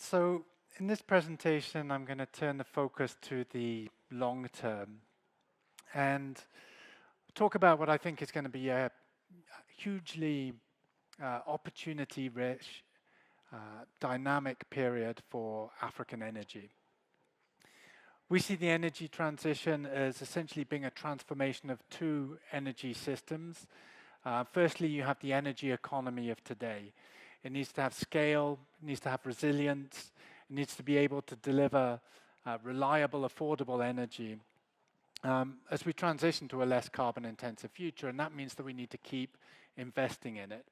So in this presentation, I'm going to turn the focus to the long term and talk about what I think is going to be a hugely opportunity-rich, dynamic period for African energy. We see the energy transition as essentially being a transformation of two energy systems. Firstly, you have the energy economy of today. It needs to have scale, it needs to have resilience, it needs to be able to deliver reliable, affordable energy as we transition to a less carbon-intensive future, and that means that we need to keep investing in it.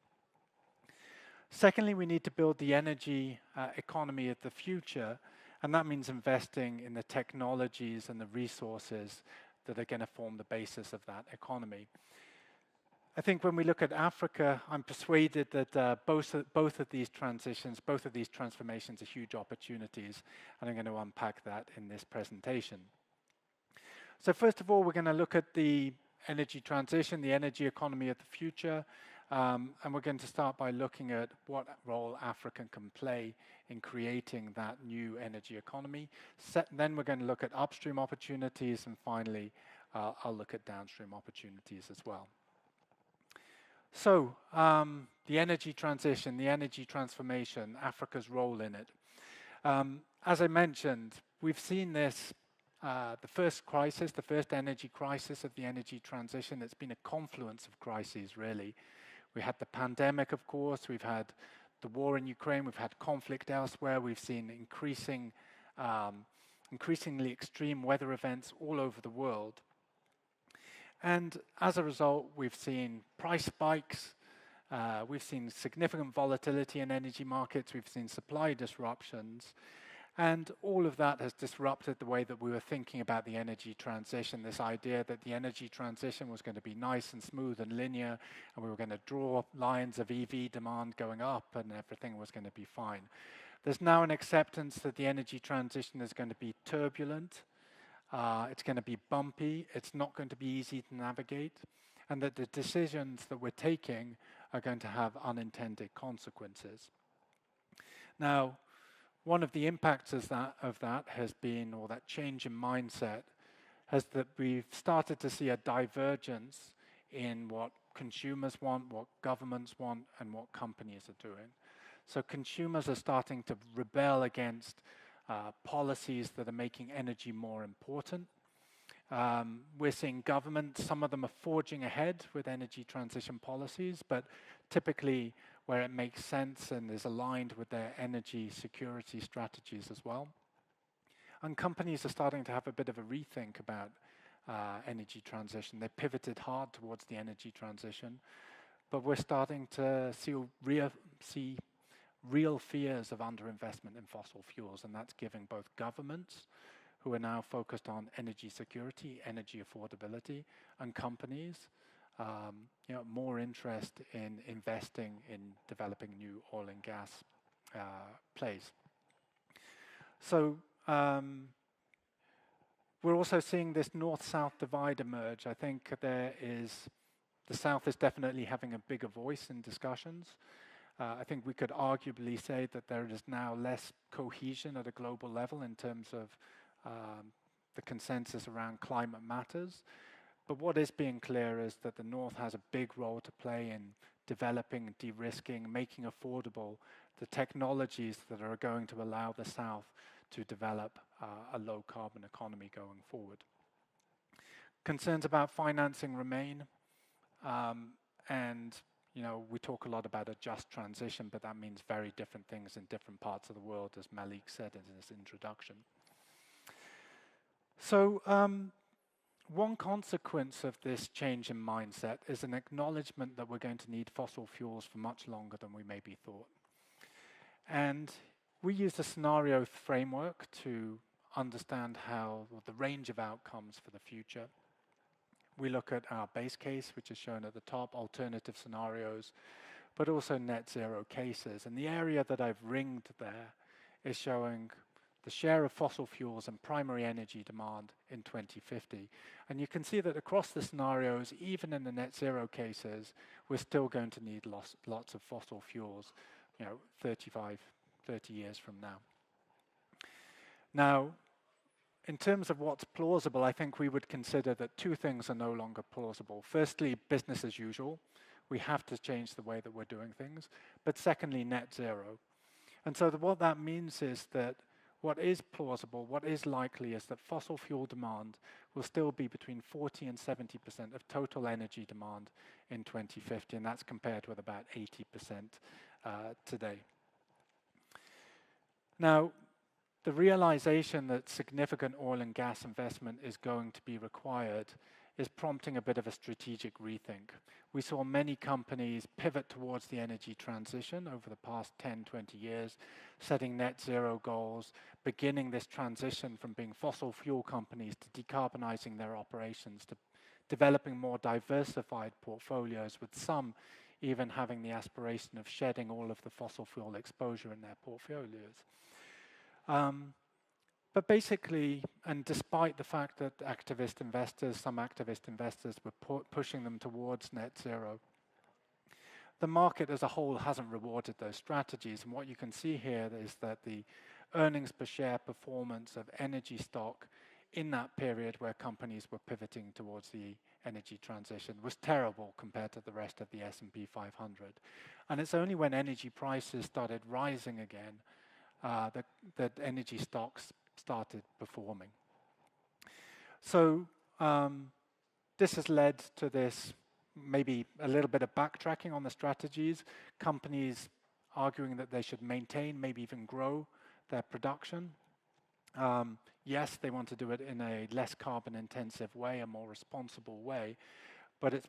Secondly, we need to build the energy economy of the future, and that means investing in the technologies and the resources that are going to form the basis of that economy. I think when we look at Africa, I'm persuaded that both of these transitions, both of these transformations are huge opportunities, and I'm going to unpack that in this presentation. So first of all, we're going to look at the energy transition, the energy economy of the future, and we're going to start by looking at what role Africa can play in creating that new energy economy. Then we're going to look at upstream opportunities, and finally, I'll look at downstream opportunities as well. So, the energy transition, the energy transformation, Africa's role in it. As I mentioned, we've seen this, the first crisis, the first energy crisis of the energy transition. It's been a confluence of crises, really. We had the pandemic, of course. We've had the war in Ukraine. We've had conflict elsewhere. We've seen increasingly extreme weather events all over the world. And as a result, we've seen price spikes, we've seen significant volatility in energy markets, we've seen supply disruptions, and all of that has disrupted the way that we were thinking about the energy transition, this idea that the energy transition was going to be nice and smooth and linear, and we were going to draw lines of EV demand going up and everything was going to be fine. There's now an acceptance that the energy transition is going to be turbulent. It's going to be bumpy, it's not going to be easy to navigate, and that the decisions that we're taking are going to have unintended consequences. Now, one of the impacts of that has been, or that change in mindset, has that we've started to see a divergence in what consumers want, what governments want, and what companies are doing. So consumers are starting to rebel against policies that are making energy more important. We're seeing governments, some of them are forging ahead with energy transition policies, but typically where it makes sense and is aligned with their energy security strategies as well. And companies are starting to have a bit of a rethink about energy transition. They pivoted hard towards the energy transition, but we're starting to see real fears of underinvestment in fossil fuels, and that's giving both governments, who are now focused on energy security, energy affordability, and companies, more interest in investing in developing new oil and gas plays. So we're also seeing this north-south divide emerge. I think the South is definitely having a bigger voice in discussions. I think we could arguably say that there is now less cohesion at a global level in terms of the consensus around climate matters. But what is being clear is that the North has a big role to play in developing, de-risking, making affordable the technologies that are going to allow the South to develop a low-carbon economy going forward. Concerns about financing remain, and we talk a lot about a just transition, but that means very different things in different parts of the world, as Malik said in his introduction. So one consequence of this change in mindset is an acknowledgement that we're going to need fossil fuels for much longer than we maybe thought. And we use a scenario framework to understand the range of outcomes for the future. We look at our base case, which is shown at the top, alternative scenarios, but also net zero cases. And the area that I've ringed there is showing the share of fossil fuels and primary energy demand in 2050. And you can see that across the scenarios, even in the net zero cases, we're still going to need lots of fossil fuels, 30 years from now. Now, in terms of what's plausible, I think we would consider that two things are no longer plausible. Firstly, business as usual. We have to change the way that we're doing things. But secondly, net zero. And so what that means is that what is plausible, what is likely, is that fossil fuel demand will still be between 40 and 70% of total energy demand in 2050, and that's compared with about 80% today. Now, the realization that significant oil and gas investment is going to be required is prompting a bit of a strategic rethink. We saw many companies pivot towards the energy transition over the past 10, 20 years, setting net zero goals, beginning this transition from being fossil fuel companies to decarbonizing their operations, to developing more diversified portfolios, with some even having the aspiration of shedding all of the fossil fuel exposure in their portfolios. But basically, and despite the fact that some activist investors were pushing them towards net zero, the market as a whole hasn't rewarded those strategies. And what you can see here is that the earnings per share performance of energy stock in that period where companies were pivoting towards the energy transition was terrible compared to the rest of the S&P 500. And it's only when energy prices started rising again that energy stocks started performing. So this has led to this maybe a little bit of backtracking on the strategies, companies arguing that they should maintain, maybe even grow their production. Yes, they want to do it in a less carbon intensive way, a more responsible way, but it's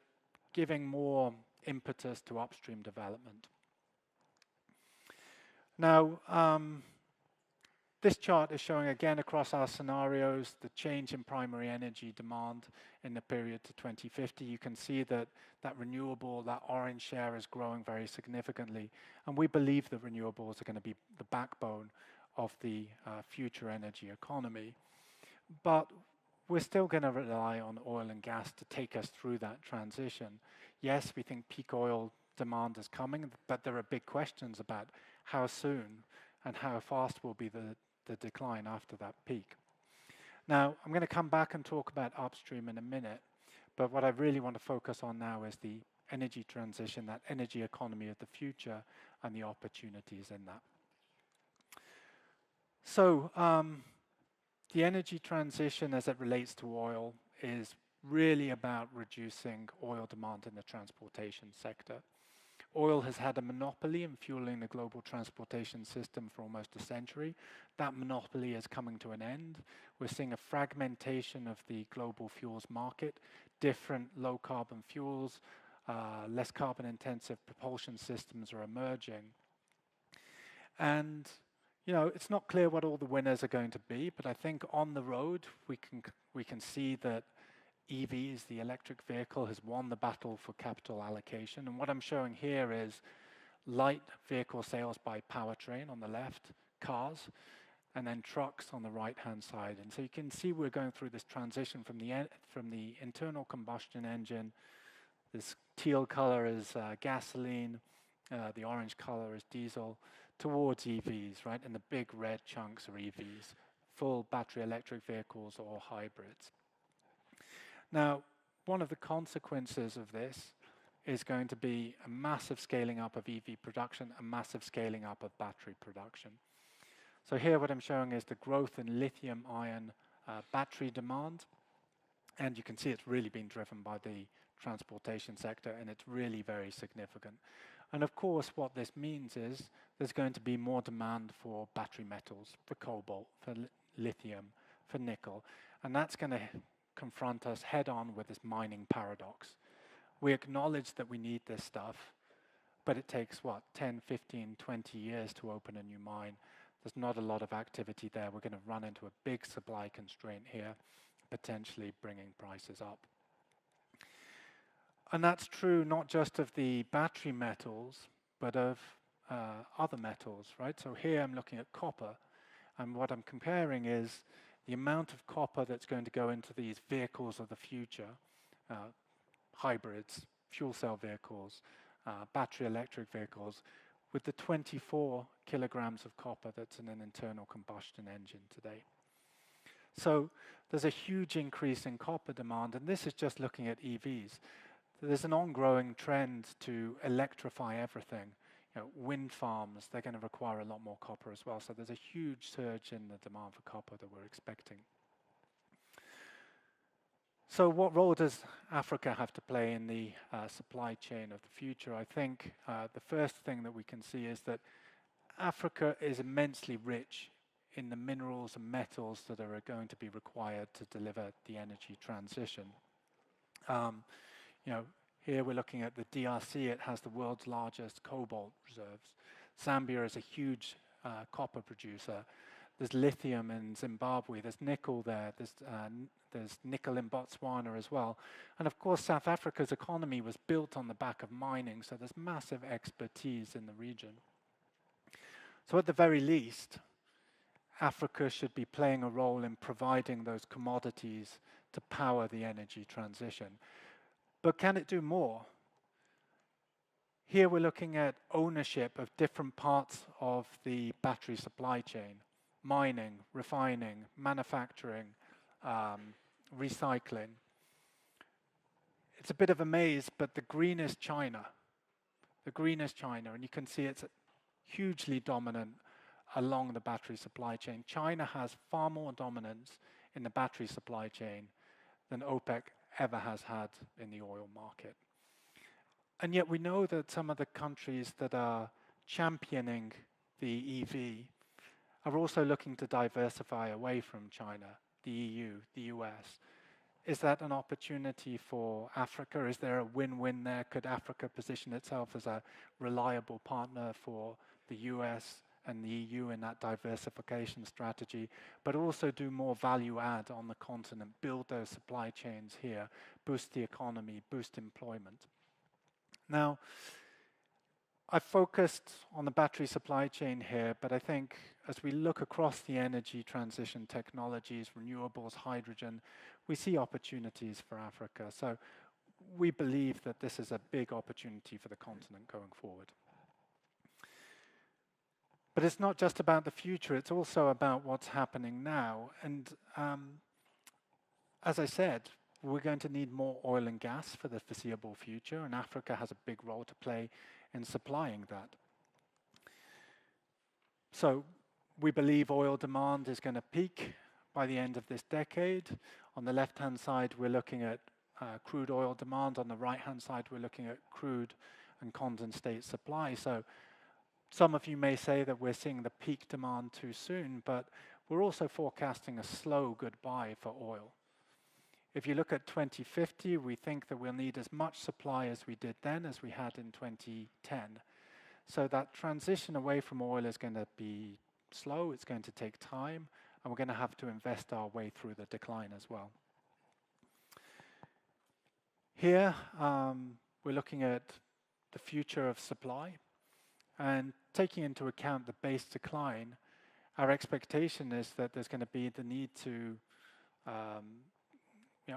giving more impetus to upstream development. Now, this chart is showing again across our scenarios the change in primary energy demand in the period to 2050. You can see that renewable, that orange share is growing very significantly. And we believe that renewables are going to be the backbone of the future energy economy. But we're still going to rely on oil and gas to take us through that transition. Yes, we think peak oil demand is coming, but there are big questions about how soon and how fast will be the decline after that peak. Now, I'm going to come back and talk about upstream in a minute, but what I really want to focus on now is the energy transition, that energy economy of the future, and the opportunities in that. So, the energy transition as it relates to oil is really about reducing oil demand in the transportation sector. Oil has had a monopoly in fueling the global transportation system for almost a century. That monopoly is coming to an end. We're seeing a fragmentation of the global fuels market, different low carbon fuels, less carbon intensive propulsion systems are emerging. And you know, it's not clear what all the winners are going to be, but I think on the road we can see that EVs, the electric vehicle, has won the battle for capital allocation. And what I'm showing here is light vehicle sales by powertrain on the left, cars, and then trucks on the right-hand side. And so you can see we're going through this transition from the internal combustion engine. This teal color is gasoline, the orange color is diesel, towards EVs, right? And the big red chunks are EVs, full battery electric vehicles or hybrids. Now, one of the consequences of this is going to be a massive scaling up of EV production, a massive scaling up of battery production. So here what I'm showing is the growth in lithium-ion battery demand. And you can see it's really been driven by the transportation sector, and it's really very significant. And of course, what this means is there's going to be more demand for battery metals, for cobalt, for lithium, for nickel. And that's going to confront us head on with this mining paradox. We acknowledge that we need this stuff, but it takes, 10, 15, 20 years to open a new mine. There's not a lot of activity there. We're going to run into a big supply constraint here, potentially bringing prices up. And that's true not just of the battery metals, but of other metals, right? So here I'm looking at copper, and what I'm comparing is the amount of copper that's going to go into these vehicles of the future, hybrids, fuel cell vehicles, battery electric vehicles, with the 24 kilograms of copper that's in an internal combustion engine today. So there's a huge increase in copper demand, and this is just looking at EVs. There's an ongoing trend to electrify everything. Wind farms, they're going to require a lot more copper as well. So there's a huge surge in the demand for copper that we're expecting. So what role does Africa have to play in the supply chain of the future? I think the first thing that we can see is that Africa is immensely rich in the minerals and metals that are going to be required to deliver the energy transition. Here we're looking at the DRC. It has the world's largest cobalt reserves. Zambia is a huge copper producer. There's lithium in Zimbabwe. There's nickel there. There's nickel in Botswana as well. And of course, South Africa's economy was built on the back of mining, so there's massive expertise in the region. So at the very least, Africa should be playing a role in providing those commodities to power the energy transition. But can it do more? Here we're looking at ownership of different parts of the battery supply chain: mining, refining, manufacturing, recycling. It's a bit of a maze, but the green is China. The green is China, and you can see it's hugely dominant along the battery supply chain. China has far more dominance in the battery supply chain than OPEC ever has had in the oil market. And yet we know that some of the countries that are championing the EV are also looking to diversify away from China, the EU, the US. Is that an opportunity for Africa? Is there a win-win there? Could Africa position itself as a reliable partner for the US and the EU in that diversification strategy, but also do more value add on the continent, build those supply chains here, boost the economy, boost employment? Now, I've focused on the battery supply chain here, but I think as we look across the energy transition technologies, renewables, hydrogen, we see opportunities for Africa. So we believe that this is a big opportunity for the continent going forward. But it's not just about the future, it's also about what's happening now. And as I said, we're going to need more oil and gas for the foreseeable future, and Africa has a big role to play in supplying that. So we believe oil demand is going to peak by the end of this decade. On the left-hand side, we're looking at crude oil demand. On the right-hand side, we're looking at crude and condensate supply. So some of you may say that we're seeing the peak demand too soon, but we're also forecasting a slow goodbye for oil. If you look at 2050, we think that we'll need as much supply as we did then as we had in 2010. So that transition away from oil is going to be slow, it's going to take time, and we're going to have to invest our way through the decline as well. Here, we're looking at the future of supply, and taking into account the base decline, our expectation is that there's going to be the need to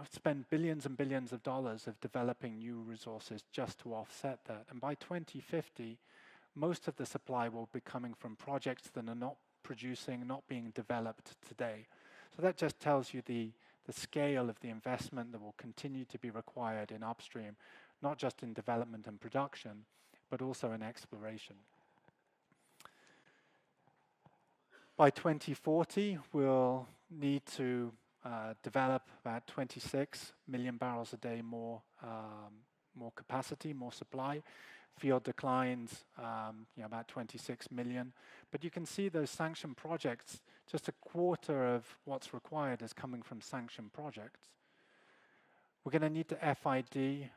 spend billions and billions of dollars of developing new resources just to offset that. And by 2050, most of the supply will be coming from projects that are not producing, not being developed today. So that just tells you the scale of the investment that will continue to be required in upstream, not just in development and production, but also in exploration. By 2040, we'll need to develop about 26 million barrels a day more capacity, more supply. Field declines, about 26 million. But you can see those sanctioned projects, just a quarter of what's required is coming from sanctioned projects. We're going to need to FID,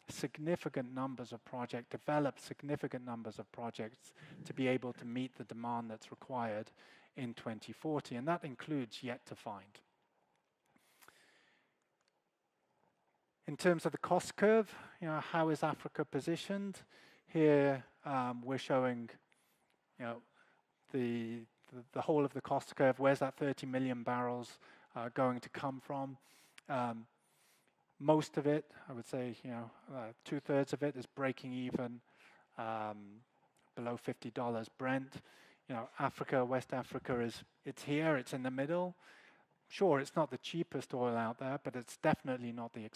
significant numbers of projects, develop significant numbers of projects to be able to meet the demand that's required in 2040, and that includes yet to find. In terms of the cost curve, how is Africa positioned? Here we're showing, the whole of the cost curve. Where's that 30 million barrels going to come from? Most of it, I would say, 2/3 of it is breaking even below $50 Brent. Africa, West Africa it's here, it's in the middle. Sure, it's not the cheapest oil out there, but it's definitely not the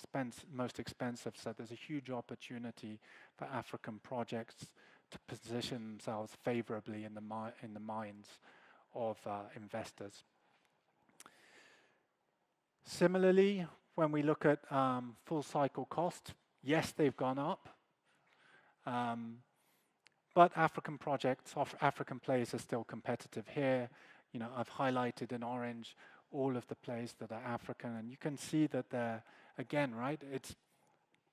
most expensive. So there's a huge opportunity for African projects to position themselves favorably in the minds of investors. Similarly, when we look at full cycle cost, yes, they've gone up, but African projects, African players are still competitive here. I've highlighted in orange all of the plays that are African, and you can see that they're, again, right, it's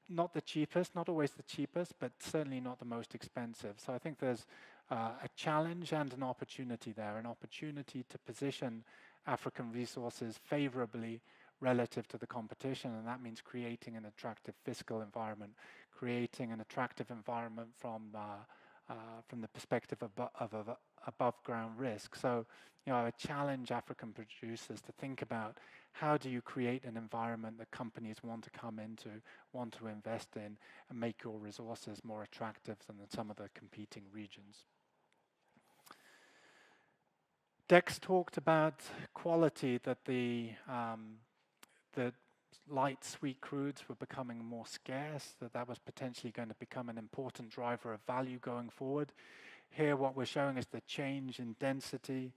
not the cheapest, not always the cheapest, but certainly not the most expensive. So I think there's a challenge and an opportunity there, an opportunity to position African resources favorably relative to the competition, and that means creating an attractive fiscal environment, creating an attractive environment from the perspective of above ground risk. So, I challenge African producers to think about how do you create an environment that companies want to come into, want to invest in, and make your resources more attractive than some of the competing regions. Dex talked about quality, that the light sweet crudes were becoming more scarce, that was potentially going to become an important driver of value going forward. Here what we're showing is the change in density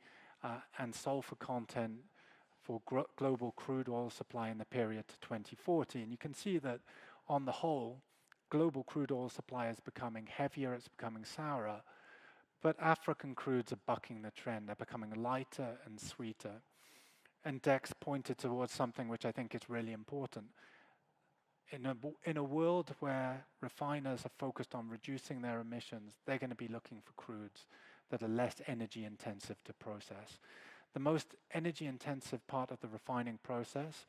and sulfur content for global crude oil supply in the period to 2040. And you can see that on the whole, global crude oil supply is becoming heavier, it's becoming sourer, but African crudes are bucking the trend. They're becoming lighter and sweeter. And Dex pointed towards something which I think is really important. In a world where refiners are focused on reducing their emissions, they're going to be looking for crudes that are less energy intensive to process. The most energy intensive part of the refining process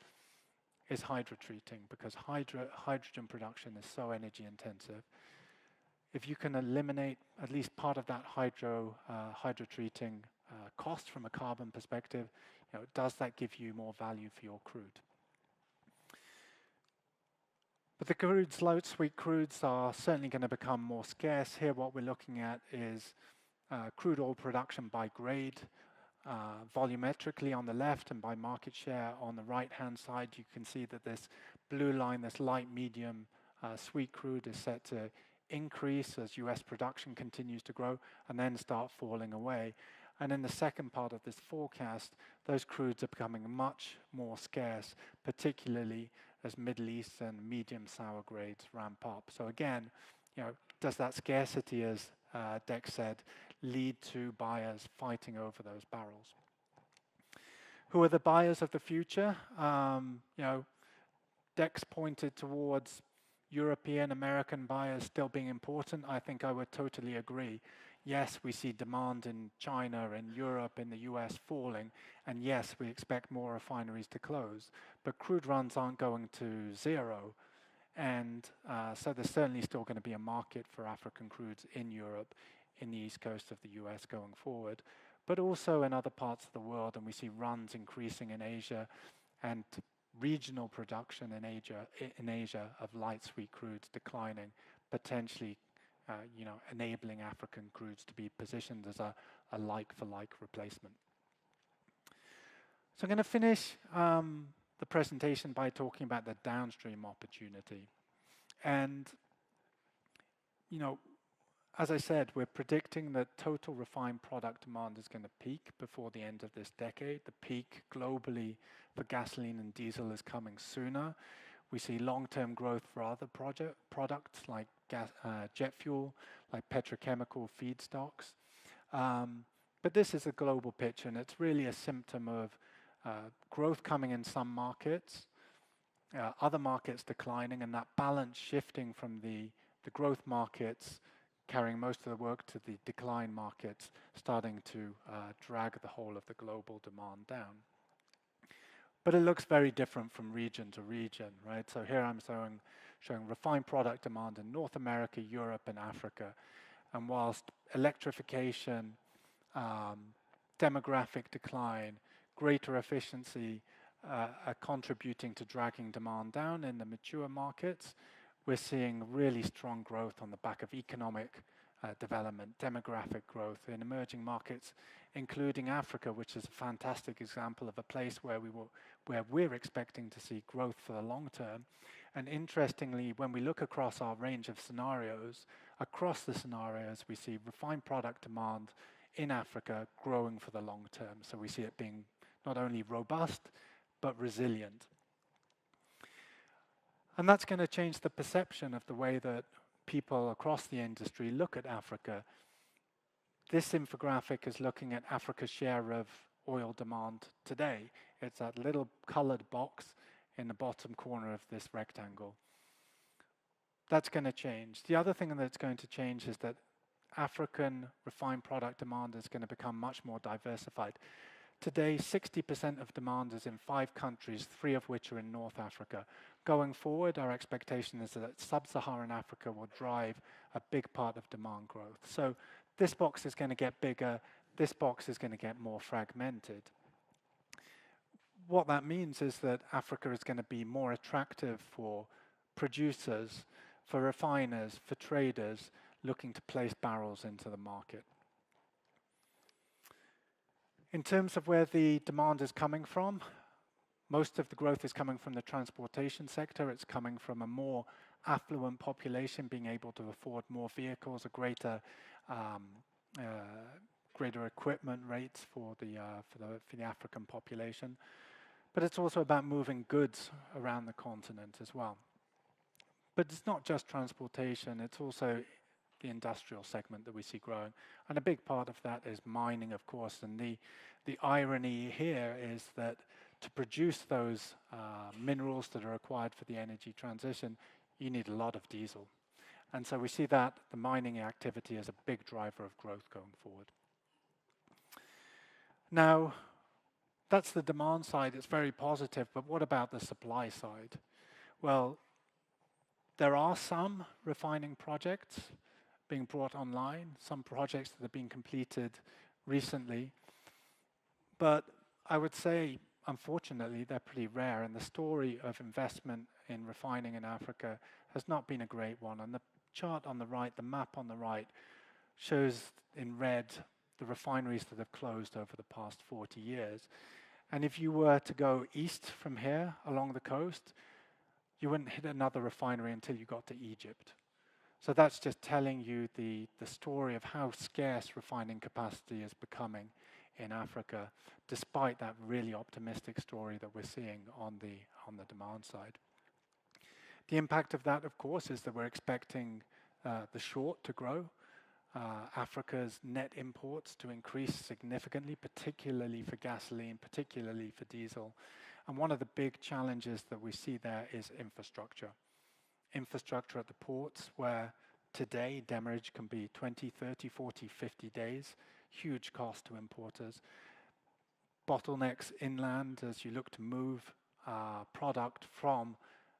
is hydrotreating, because hydrogen production is so energy intensive. If you can eliminate at least part of that hydrotreating cost from a carbon perspective, does that give you more value for your crude? But the crudes, light sweet crudes, are certainly going to become more scarce. Here what we're looking at is crude oil production by grade, volumetrically on the left, and by market share on the right-hand side. You can see that this blue line, this light medium sweet crude, is set to increase as US production continues to grow and then start falling away. And in the second part of this forecast, those crudes are becoming much more scarce, particularly as Middle East and medium sour grades ramp up. So again, does that scarcity, as Dex said, lead to buyers fighting over those barrels? Who are the buyers of the future? Dex pointed towards European, American buyers still being important. I think I would totally agree. Yes, we see demand in China, in Europe, in the US falling, and yes, we expect more refineries to close, but crude runs aren't going to zero, and so there's certainly still going to be a market for African crudes in Europe, in the east coast of the US going forward, but also in other parts of the world, and we see runs increasing in Asia, and regional production in Asia of light sweet crudes declining, potentially enabling African crudes to be positioned as a like-for-like replacement. So I'm going to finish the presentation by talking about the downstream opportunity. And, as I said, we're predicting that total refined product demand is going to peak before the end of this decade. The peak globally for gasoline and diesel is coming sooner. We see long-term growth for other products like jet fuel, like petrochemical feedstocks. But this is a global picture, and it's really a symptom of growth coming in some markets, other markets declining, and that balance shifting from the growth markets carrying most of the work to the decline markets, starting to drag the whole of the global demand down. But it looks very different from region to region, right? So here I'm showing refined product demand in North America, Europe, and Africa. And whilst electrification, demographic decline, greater efficiency are contributing to dragging demand down in the mature markets, we're seeing really strong growth on the back of economic development, demographic growth in emerging markets, including Africa, which is a fantastic example of a place where we're expecting to see growth for the long term. And interestingly, when we look across our range of scenarios, across the scenarios, we see refined product demand in Africa growing for the long term. So we see it being not only robust, but resilient. And that's going to change the perception of the way that people across the industry look at Africa. This infographic is looking at Africa's share of oil demand today. It's that little colored box in the bottom corner of this rectangle. That's going to change. The other thing that's going to change is that African refined product demand is going to become much more diversified. Today, 60% of demand is in 5 countries, 3 of which are in North Africa. Going forward, our expectation is that sub-Saharan Africa will drive a big part of demand growth. So this box is going to get bigger, this box is going to get more fragmented. What that means is that Africa is going to be more attractive for producers, for refiners, for traders looking to place barrels into the market. In terms of where the demand is coming from, most of the growth is coming from the transportation sector. It's coming from a more affluent population being able to afford more vehicles, a greater equipment rates for the African population. But it's also about moving goods around the continent as well. But it's not just transportation, it's also the industrial segment that we see growing. And a big part of that is mining, of course. And the irony here is that to produce those minerals that are required for the energy transition, you need a lot of diesel. And so we see that the mining activity is a big driver of growth going forward. Now, that's the demand side. It's very positive, but what about the supply side? Well, there are some refining projects being brought online, some projects that have been completed recently. But I would say, unfortunately, they're pretty rare, and the story of investment in refining in Africa has not been a great one. And the chart on the right, the map on the right, shows in red the refineries that have closed over the past 40 years. And if you were to go east from here along the coast, you wouldn't hit another refinery until you got to Egypt. So that's just telling you the story of how scarce refining capacity is becoming in Africa, despite that really optimistic story that we're seeing on the demand side. The impact of that, of course, is that we're expecting the short to grow, Africa's net imports to increase significantly, particularly for gasoline, particularly for diesel. And one of the big challenges that we see there is infrastructure. Infrastructure at the ports, where today demurrage can be 20, 30, 40, 50 days, huge cost to importers. Bottlenecks inland as you look to move product from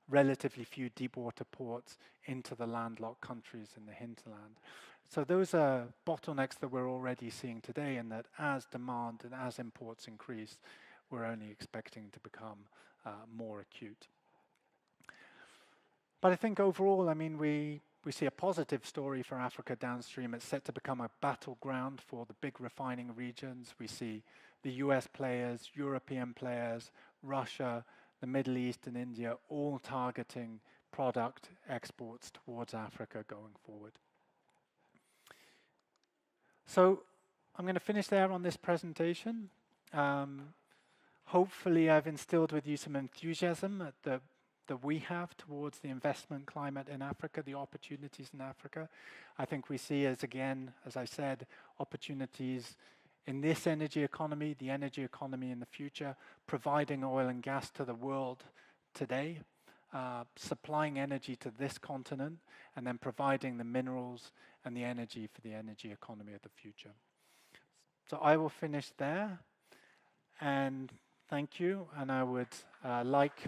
relatively few deep water ports into the landlocked countries in the hinterland. So those are bottlenecks that we're already seeing today, and that as demand and as imports increase, we're only expecting to become more acute. But I think overall, I mean, we see a positive story for Africa downstream. It's set to become a battleground for the big refining regions. We see the US players, European players, Russia, the Middle East and India all targeting product exports towards Africa going forward. So I'm going to finish there on this presentation. Hopefully I've instilled with you some enthusiasm that we have towards the investment climate in Africa, the opportunities in Africa. I think we see as I said, opportunities in this energy economy, the energy economy in the future, providing oil and gas to the world today, supplying energy to this continent, and then providing the minerals and the energy for the energy economy of the future. So I will finish there, and thank you, and I would like